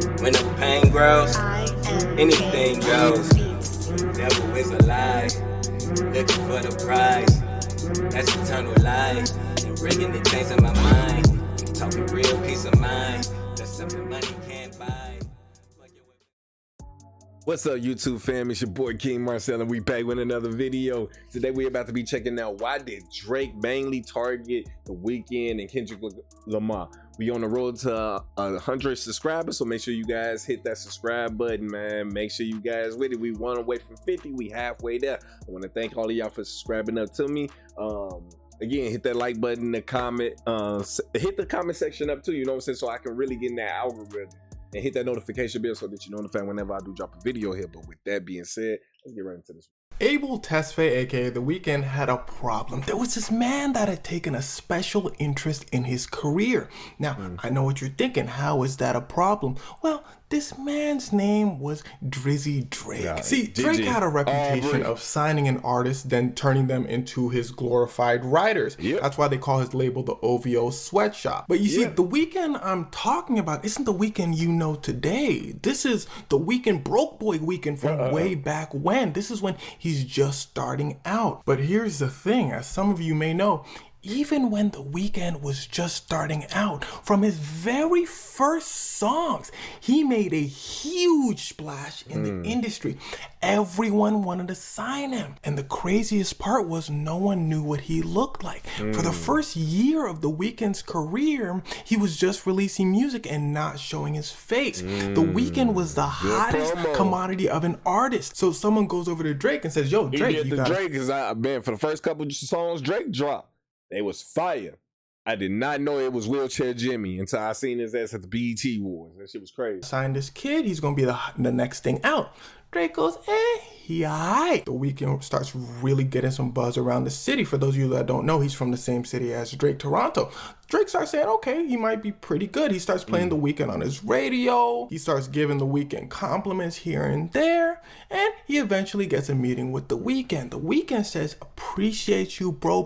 When the pain grows, anything goes. Devil is a lie, looking for the prize. That's eternal life. And bringing the things in my mind. I'm talking real peace of mind. That's something money can't buy. What's up, YouTube fam? It's your boy KingMarcell, and we back with another video. Today we're about to be checking out why did Drake mainly target The Weeknd and Kendrick Lamar. We on the road to 100 subscribers, so make sure you guys hit that subscribe button, man. Make sure you guys with it. We one away from 50. We halfway there. I want to thank all of y'all for subscribing up to me. Again, hit that like button, the comment, hit the comment section up too. You know what I'm saying? So I can really get in that algorithm. And hit that notification bell so that you notify whenever I do drop a video here. But with that being said, let's get right into this. Abel Tesfaye, aka The Weeknd, had a problem. There was this man that had taken a special interest in his career. Now, I know what you're thinking. How is that a problem? Well, this man's name was Drizzy Drake. Yeah, see, Drake had a reputation of signing an artist, then turning them into his glorified writers. Yep. That's why they call his label the OVO Sweatshop. But you see, The Weeknd I'm talking about isn't the Weeknd you know today. This is the Weeknd Broke Boy Weeknd from way back when. This is when he's just starting out. But here's the thing, as some of you may know, even when The Weeknd was just starting out, from his very first songs, he made a huge splash in the industry. Everyone wanted to sign him. And the craziest part was no one knew what he looked like. For the first year of The Weeknd's career, he was just releasing music and not showing his face. The Weeknd was the hottest commodity of an artist. So someone goes over to Drake and says, yo, Drake, Drake is man, for the first couple of songs Drake dropped, they was fire. I did not know it was Wheelchair Jimmy until I seen his ass at the BET Awards. That shit was crazy. Signed this kid, he's gonna be the next thing out. Drake goes, he aight. The Weeknd starts really getting some buzz around the city. For those of you that don't know, he's from the same city as Drake, Toronto. Drake starts saying, okay, he might be pretty good. He starts playing The Weeknd on his radio. He starts giving The Weeknd compliments here and there. And he eventually gets a meeting with The Weeknd. The Weeknd says, appreciate you, bro.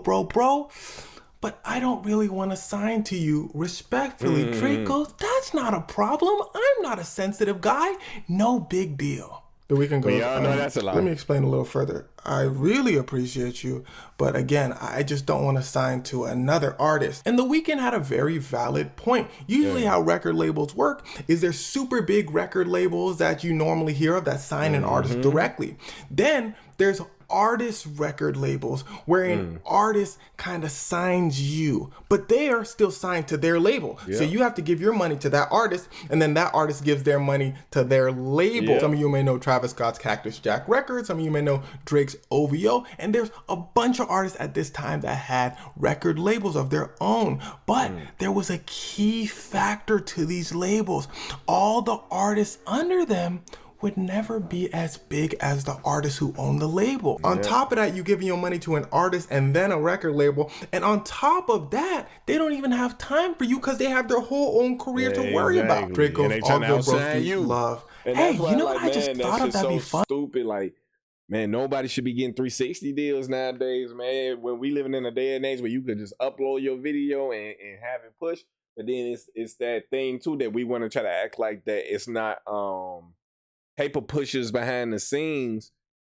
But I don't really want to sign to you respectfully. Drake goes, that's not a problem. I'm not a sensitive guy. No big deal. The Weeknd goes, no, that's a lie. Let me explain a little further. I really appreciate you, but again, I just don't want to sign to another artist. And The Weeknd had a very valid point. Usually how record labels work is there's super big record labels that you normally hear of that sign an artist directly. Then there's artist record labels wherein artist kind of signs you, but they are still signed to their label. So you have to give your money to that artist, and then that artist gives their money to their label. Some of you may know Travis Scott's Cactus Jack Records, some of you may know Drake's OVO, and there's a bunch of artists at this time that had record labels of their own. But there was a key factor to these labels. All the artists under them would never be as big as the artists who own the label. On top of that, you giving your money to an artist and then a record label. And on top of that, they don't even have time for you because they have their whole own career to worry about. Drake goes, all good bros you love. And hey, you know what I just thought of? That'd be fun. Stupid, like, man, nobody should be getting 360 deals nowadays, man. When we living in a day and age where you could just upload your video and have it push. But then it's that thing too that we want to try to act like that it's not paper pushers behind the scenes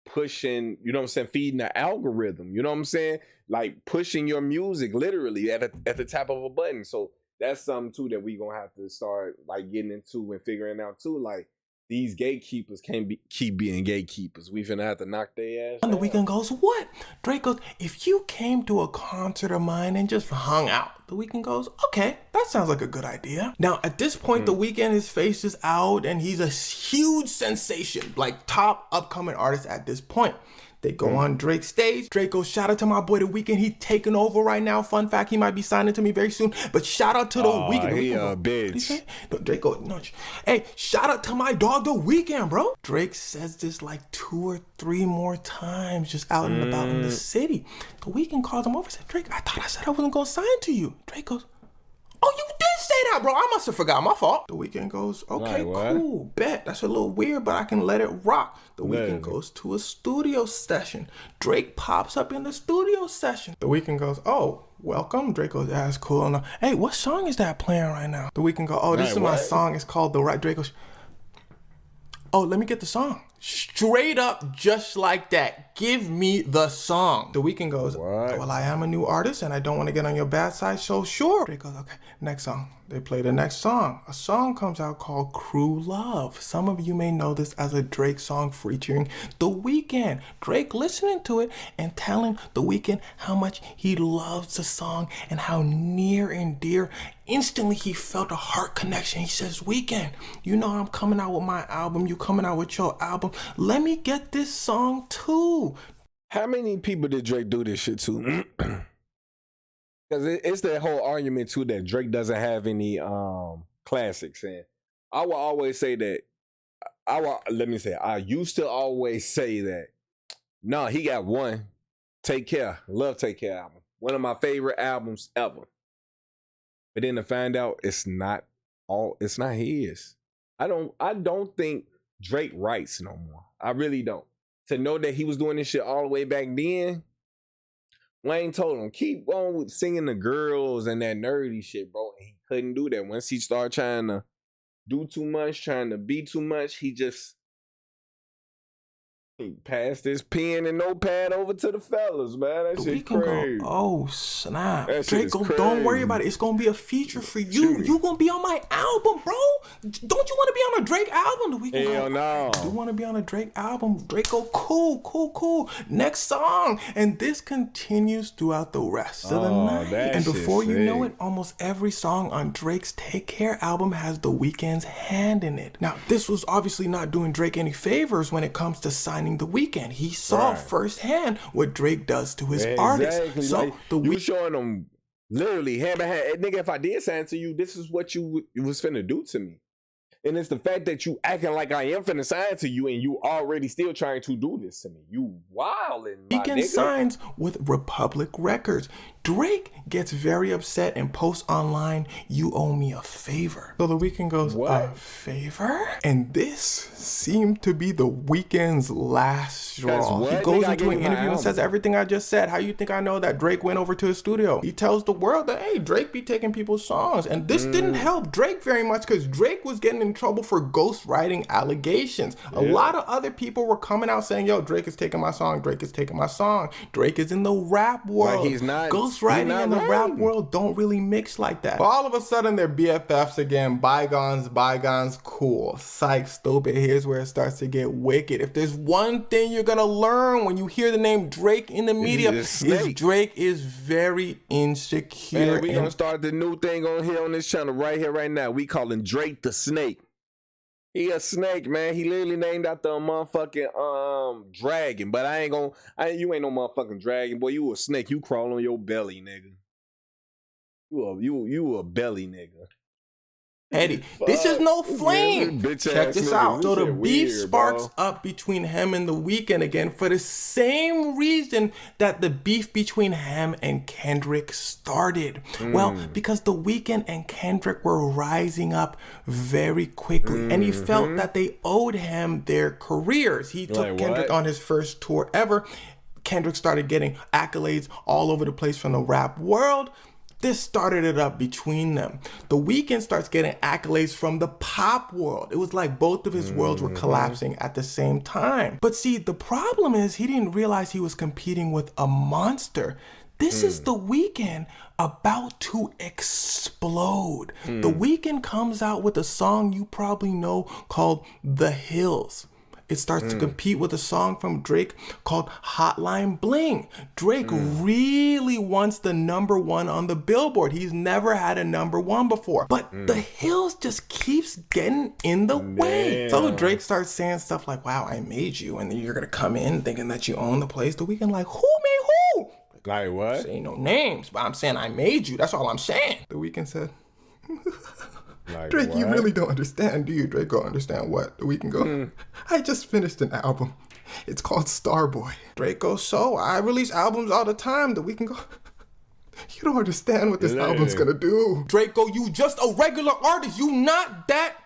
pushing, you know what I'm saying, feeding the algorithm, you know what I'm saying? Like pushing your music literally at the tap of a button. So that's something too that we gonna have to start like getting into and figuring out too. Like these gatekeepers can't keep being gatekeepers. We finna have to knock their ass. And The Weeknd goes, what? Drake goes, if you came to a concert of mine and just hung out. The Weeknd goes, okay, that sounds like a good idea. Now, at this point, The Weeknd, his face is out and he's a huge sensation, like top upcoming artist at this point. They go on Drake's stage. Drake goes, shout out to my boy The Weeknd. He taking over right now. Fun fact, he might be signing to me very soon. But shout out to The Weeknd. He a bitch. No, Drake goes, no. Hey, shout out to my dog The Weeknd, bro. Drake says this like 2 or 3 more times just out and about in the city. The Weeknd calls him over and said, Drake, I thought I said I wasn't going to sign to you. Drake goes, oh, you did say play that, bro. I must have forgot. My fault. The Weeknd goes, okay, Like, cool, bet. That's a little weird, but I can let it rock. The Weeknd Let goes to a studio session. Drake pops up in the studio session. The Weeknd goes, oh, welcome. Drake goes, yeah, that's cool enough. Hey, what song is that playing right now? The Weeknd goes, oh, this is my song. It's called The Right. Drake goes, oh, let me get the song. Straight up, just like that. Give me the song. The Weeknd goes, well, I am a new artist and I don't want to get on your bad side, so sure. Drake goes, okay, next song. They play the next song. A song comes out called Crew Love. Some of you may know this as a Drake song featuring The Weeknd. Drake listening to it and telling The Weeknd how much he loves the song and how near and dear. Instantly, he felt a heart connection. He says, Weeknd, you know I'm coming out with my album. You coming out with your album. Let me get this song too. How many people did Drake do this shit to? Because it's that whole argument too that Drake doesn't have any classics. And I will always say that, I used to always say that, no, he got one. Take Care. Love Take Care album. One of my favorite albums ever. But then to find out it's not his. I don't think Drake writes no more. I really don't. To know that he was doing this shit all the way back then, Wayne told him, keep on with singing the girls and that nerdy shit, bro. And he couldn't do that. Once he started trying to do too much, trying to be too much, he passed his pen and notepad over to the fellas, man. That shit crazy. Go, oh, snap. Drake go, don't worry about it. It's going to be a feature for you. You going to be on my album, bro. Don't you want to be on a Drake album? The Weeknd Hell no. You want to be on a Drake album? Drake go, cool. Next song. And this continues throughout the rest of the night. And before you know it, almost every song on Drake's Take Care album has The Weeknd's hand in it. Now, this was obviously not doing Drake any favors when it comes to signing The Weeknd. He saw firsthand what Drake does to his artists. So like, you showing them literally hand by hand. Nigga, if I did sign to you, this is what you was finna do to me. And it's the fact that you acting like I am finna sign to you and you already still trying to do this to me. You wildin', my nigga. Signs with Republic Records. Drake gets very upset and posts online, you owe me a favor. So The Weeknd goes, a favor? And this seemed to be The Weeknd's last straw. He goes into an interview and says everything I just said. How you think I know that Drake went over to his studio? He tells the world that, hey, Drake be taking people's songs. And this didn't help Drake very much because Drake was getting in trouble for ghostwriting allegations. A lot of other people were coming out saying, yo, Drake is taking my song. Drake is taking my song. Drake is in the rap world. Like he's not. Ghostwriting and the rap world don't really mix like that. But all of a sudden, they're BFFs again. Bygones, cool. Psych, stupid. Here's where it starts to get wicked. If there's one thing you're gonna learn when you hear the name Drake in the media, is Drake is very insecure. Man, we gonna start the new thing on here on this channel right here, right now. We calling Drake the Snake. He a snake, man. He literally named after a motherfucking dragon. But you ain't no motherfucking dragon, boy. You a snake. You crawl on your belly, nigga. You a belly nigga. Eddie, this is no flame. Check this out. So the beef sparks up between him and The Weeknd again for the same reason that the beef between him and Kendrick started. Well, because The Weeknd and Kendrick were rising up very quickly, and he felt that they owed him their careers. He took Kendrick on his first tour ever. Kendrick started getting accolades all over the place from the rap world. This started it up between them. The Weeknd starts getting accolades from the pop world. It was like both of his worlds were collapsing at the same time. But see, the problem is he didn't realize he was competing with a monster. This is The Weeknd about to explode. The Weeknd comes out with a song you probably know called The Hills. It starts to compete with a song from Drake called Hotline Bling. Drake really wants the #1 on the Billboard. He's never had a #1 before. But The Hills just keeps getting in the way. So Drake starts saying stuff like, wow, I made you. And then you're going to come in thinking that you own the place. The Weeknd like, who made who? Like what? Say no names, but I'm saying I made you. That's all I'm saying. The Weeknd said... Like Drake, what? You really don't understand, do you? Drake go understand what? The Weeknd go, I just finished an album. It's called Starboy. Drake goes, so I release albums all the time. The Weeknd go, You don't understand what this album's gonna do. Draco, you just a regular artist. You not that.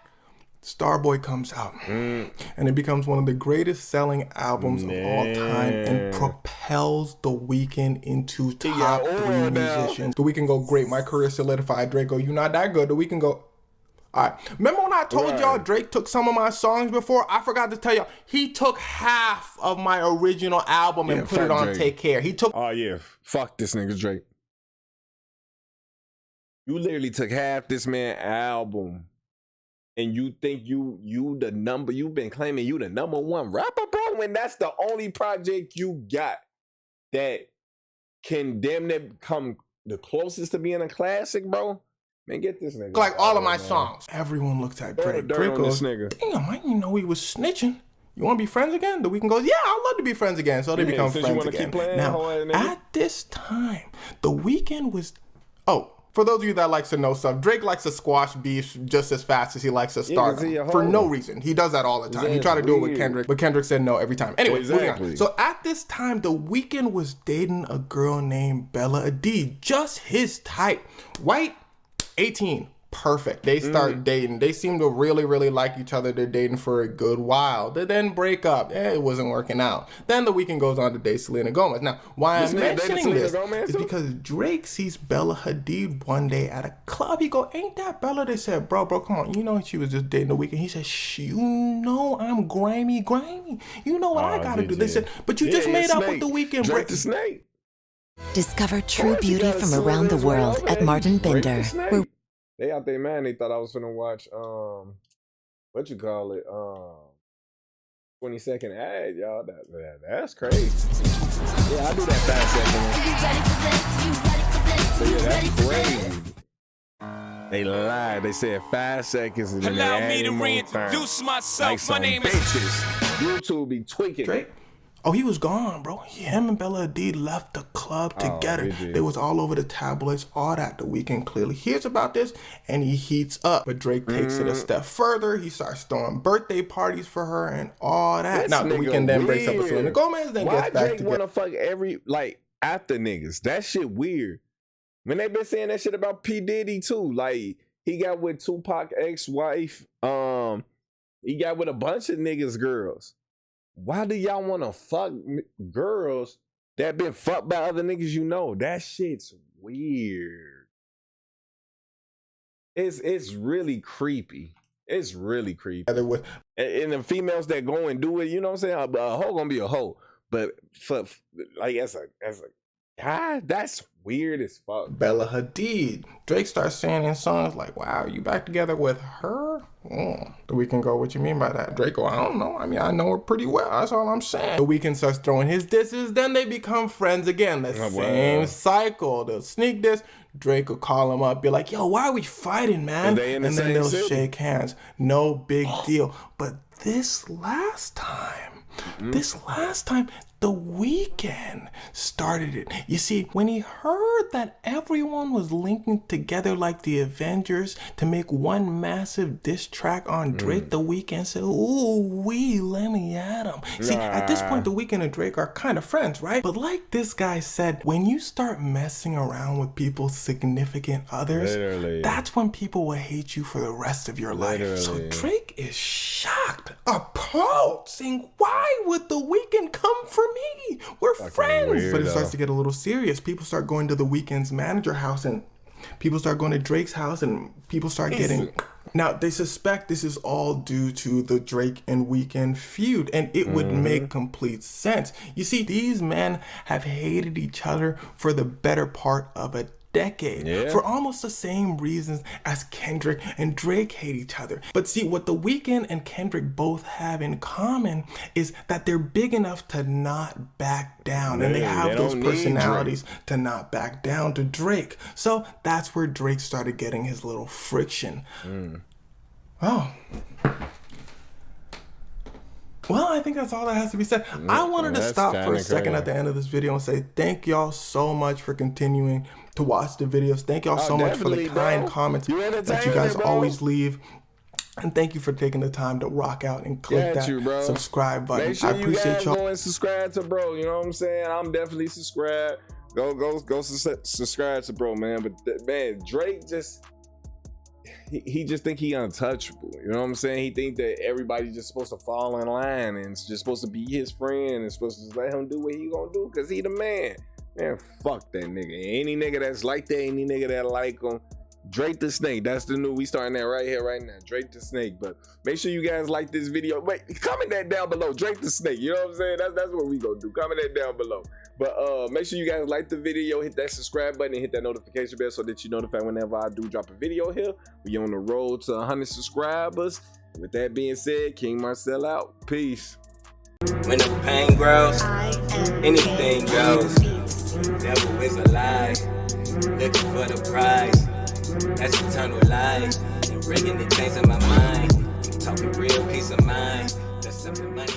Starboy comes out, and it becomes one of the greatest selling albums of all time and propels The Weeknd into top 3 musicians. The Weeknd go, great, my career solidified. Draco, you not that good. The Weeknd go, all right. Remember when I told y'all Drake took some of my songs before? I forgot to tell y'all, he took half of my original album and put it on Drake. Take Care. He took... Oh yeah, fuck this nigga Drake. You literally took half this man's album. And you think you the number, you've been claiming you the #1 rapper, bro, when that's the only project you got that can damn near come the closest to being a classic, bro. Man, get this nigga. Like all of my songs. Everyone looks at Drake. Drake goes, damn, I didn't know he was snitching. You want to be friends again? The Weeknd goes, yeah, I'd love to be friends again. So they become friends again. Now, at this time, The Weeknd was, for those of you that likes to know stuff, Drake likes to squash beef just as fast as he likes to start them, for no reason. He does that all the time. He tried to do it with Kendrick, but Kendrick said no every time. Anyway, moving on. So at this time, The Weeknd was dating a girl named Bella Hadid, just his type. White, 18. Perfect. They start dating. They seem to really, really like each other. They're dating for a good while. They then break up. It wasn't working out. Then The Weeknd goes on to date Selena Gomez. Now, why I'm mentioning this is because Drake sees Bella Hadid one day at a club. He go, ain't that Bella? They said, bro, come on. You know she was just dating The Weeknd. He said, you know I'm grimy. You know what I gotta do. They said, but you just made up with The Weeknd. Drake the Snake. Discover true beauty from around the world at Martin Binder. They out there, man. They thought I was finna watch, 20-second ad, y'all. That's crazy. Yeah, I do that 5 seconds. So yeah, that's crazy. They lied. They said 5 seconds. And then allow me to reintroduce myself. My name is YouTube be tweaking. Drake? Oh, he was gone, bro. Him and Bella Hadid left the club together. They was all over the tabloids, all that. The Weeknd clearly hears about this, and he heats up. But Drake takes it a step further. He starts throwing birthday parties for her and all that. Now, The Weeknd then breaks up with Selena Gomez, then gets back together. Why Drake wanna fuck after niggas? That shit weird. When they been saying that shit about P. Diddy, too. Like, he got with Tupac ex-wife. He got with a bunch of niggas' girls. Why do y'all want to fuck girls that been fucked by other niggas you know? That shit's weird. It's really creepy. It's really creepy. And the females that go and do it, you know what I'm saying? A hoe gonna be a hoe. But for like as a guy, that's weird as fuck. Bella Hadid. Drake starts saying in songs like, wow, you back together with her? The Weeknd go, what you mean by that? Drake go, I don't know. I mean, I know her pretty well. That's all I'm saying. The Weeknd starts throwing his disses. Then they become friends again. The same cycle. They'll sneak diss. Drake will call him up, be like, yo, why are we fighting, man? And then they'll shake hands. No big deal. But this last time, The Weeknd started it. You see, when he heard that everyone was linking together like the Avengers to make one massive diss track on Drake, The Weeknd said, ooh, let me at him. See, at this point, The Weeknd and Drake are kind of friends, right? But like this guy said, when you start messing around with people's significant others, that's when people will hate you for the rest of your life. So Drake is shocked, appalled, saying, why would The Weeknd come for me? We're friends. But it starts to get a little serious. People start going to The Weeknd's manager house, and people start going to Drake's house, and people start getting... Now, they suspect this is all due to the Drake and Weeknd feud, and it would make complete sense. You see, these men have hated each other for the better part of a decade, for almost the same reasons as Kendrick and Drake hate each other. But see, what The Weeknd and Kendrick both have in common is that they're big enough to not back down, and they have those personalities to not back down to Drake. So that's where Drake started getting his little friction. Oh. Well, I think that's all that has to be said. I wanted to stop for a second at the end of this video and say thank y'all so much for continuing to watch the videos. Thank y'all so much for the kind comments that you guys always leave. And thank you for taking the time to rock out and click that subscribe button. Make sure I appreciate y'all go and subscribe to bro. You know what I'm saying? I'm definitely subscribed. Go subscribe to bro, man. But man, Drake just he just think he untouchable. You know what I'm saying? He think that everybody's just supposed to fall in line and it's just supposed to be his friend and supposed to just let him do what he gonna do because he the man. Man, fuck that nigga. Any nigga that's like that, any nigga that like him, Drake the Snake. That's the new, we starting that right here, right now. Drake the Snake. But make sure you guys like this video. Wait, comment that down below. Drake the Snake. You know what I'm saying? That's what we gonna do. Comment that down below. But make sure you guys like the video, hit that subscribe button, and hit that notification bell so that you notified whenever I do drop a video here. We on the road to 100 subscribers. With that being said, KingMarcell out. Peace. When the pain grows, anything goes. Devil is a lie, looking for the prize. That's eternal life. And bringing the things in my mind. Talking real peace of mind. That's something money.